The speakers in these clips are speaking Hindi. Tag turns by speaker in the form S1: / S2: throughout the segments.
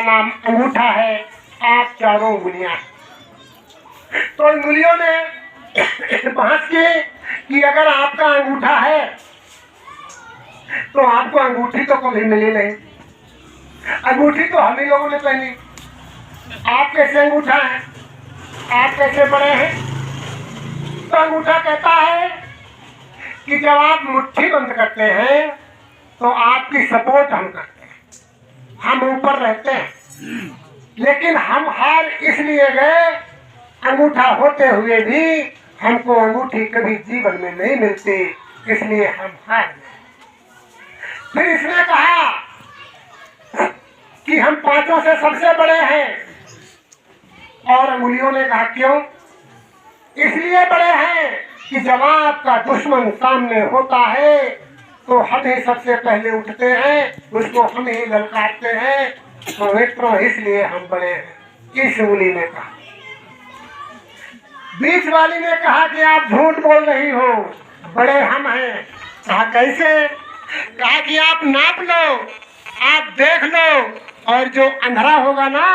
S1: नाम अंगूठा है, आप चारों उंगलियां। तो उंगलियों ने बहस की कि अगर आपका अंगूठा है तो आपको अंगूठी तो कभी मिली नहीं, अंगूठी तो हम ही लोगों ने पहनी, आप कैसे अंगूठा है, आप कैसे बड़े हैं? तो अंगूठा कहता है कि जब आप मुट्ठी बंद करते हैं तो आपकी सपोर्ट हम करते हैं, हम ऊपर रहते हैं, लेकिन हम हार इसलिए गए, अंगूठा होते हुए भी हमको अंगूठी कभी जीवन में नहीं मिलती, इसलिए हम हार गए। फिर इसने कहा कि हम पांचों से सबसे बड़े हैं, और अंगुलियों ने कहा क्यों? इसलिए बड़े हैं कि जब आपका दुश्मन सामने होता है तो हम ही सबसे पहले उठते हैं, उसको हम ही ललकारते हैं, तो मित्रों इसलिए हम बड़े हैं। इस उंगली ने कहा। बीच वाली ने कहा कि आप झूठ बोल रही हो, बड़े हम हैं। कहा कैसे? कहा कि आप नाप लो, आप देख लो, और जो अंधरा होगा ना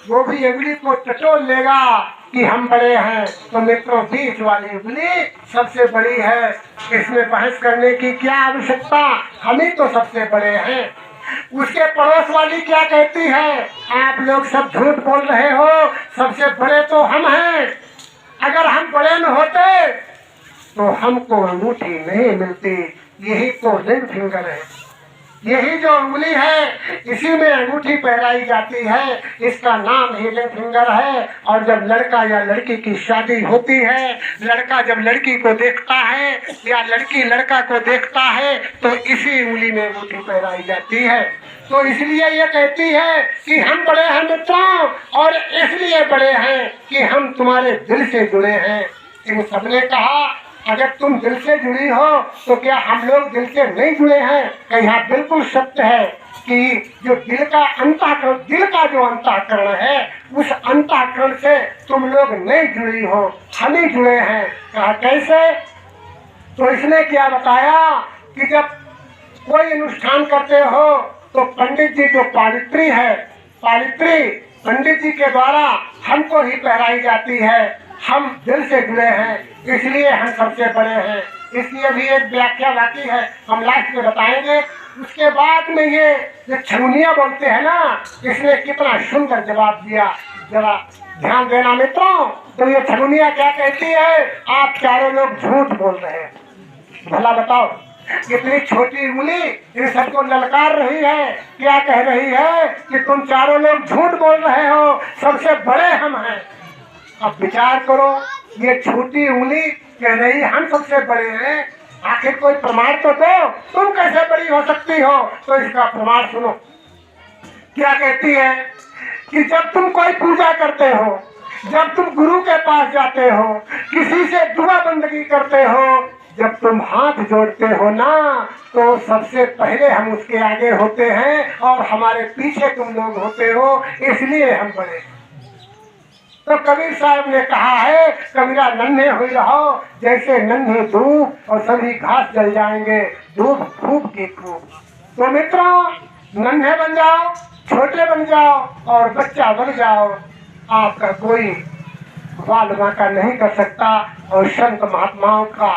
S1: वो भी उंगली को टटोल लेगा कि हम बड़े हैं। तो मित्रों बीच वाली उंगली सबसे बड़ी है, इसमें बहस करने की क्या आवश्यकता, हम ही तो सबसे बड़े हैं। उसके पड़ोस वाली क्या कहती है? आप लोग सब झूठ बोल रहे हो, सबसे बड़े तो हम हैं, अगर हम बड़े न होते तो हमको अंगूठी नहीं मिलती। यही तो रिंग फिंगर है, यही जो उंगली है इसी में अंगूठी पहनाई जाती है, इसका नाम ही रिंग फिंगर है। और जब लड़का या लड़की की शादी होती है, लड़का जब लड़की को देखता है या लड़की लड़का को देखता है तो इसी उंगली में अंगूठी पहनाई जाती है। तो इसलिए ये कहती है कि हम बड़े हैं मित्रों, और इसलिए बड़े हैं कि हम तुम्हारे दिल से जुड़े हैं। इन सबने कहा अगर तुम दिल से जुड़ी हो तो क्या हम लोग दिल से नहीं जुड़े हैं? यहाँ बिल्कुल सत्य है कि जो दिल का अंतःकरण, दिल का जो अंतःकरण है, उस अंतःकरण से तुम लोग नहीं जुड़ी हो, हम ही जुड़े हैं। कहा कैसे? तो इसने क्या बताया कि जब कोई अनुष्ठान करते हो तो पंडित जी जो पावित्री है, पावित्री पंडित जी के द्वारा हमको ही पहराई जाती है, हम दिल से जुड़े हैं इसलिए हम सबसे बड़े हैं। इसलिए भी एक व्याख्या बाकी है, हम लास्ट में बताएंगे। उसके बाद में ये छमुनिया बोलते हैं ना, इसने कितना सुंदर जवाब दिया, जरा ध्यान देना मित्रों। तो ये छमुनिया क्या कहती है? आप चारों लोग झूठ बोल रहे हैं। भला बताओ, इतनी छोटी उंगली इन सबको ललकार रही है, क्या कह रही है कि तुम चारों लोग झूठ बोल रहे हो, सबसे बड़े हम हैं। अब विचार करो, ये छोटी उंगली कह रही हम सबसे बड़े हैं, आखिर कोई प्रमाण तो दो, तुम कैसे बड़ी हो सकती हो? तो इसका प्रमाण सुनो। क्या कहती है कि जब तुम कोई पूजा करते हो, जब तुम गुरु के पास जाते हो, किसी से दुआ बंदगी करते हो, जब तुम हाथ जोड़ते हो ना तो सबसे पहले हम उसके आगे होते हैं और हमारे पीछे तुम लोग होते हो, इसलिए हम बड़े हैं। तो कबीर साहब ने कहा है, कबीरा नन्हे हुए रहो जैसे नन्हे धूप, और सभी घास जल जाएंगे धूप खूब की खूब। तो मित्रों नन्हे बन जाओ, छोटे बन जाओ और बच्चा बन जाओ, आपका कोई बाल बांका नहीं कर सकता। और संत महात्माओं का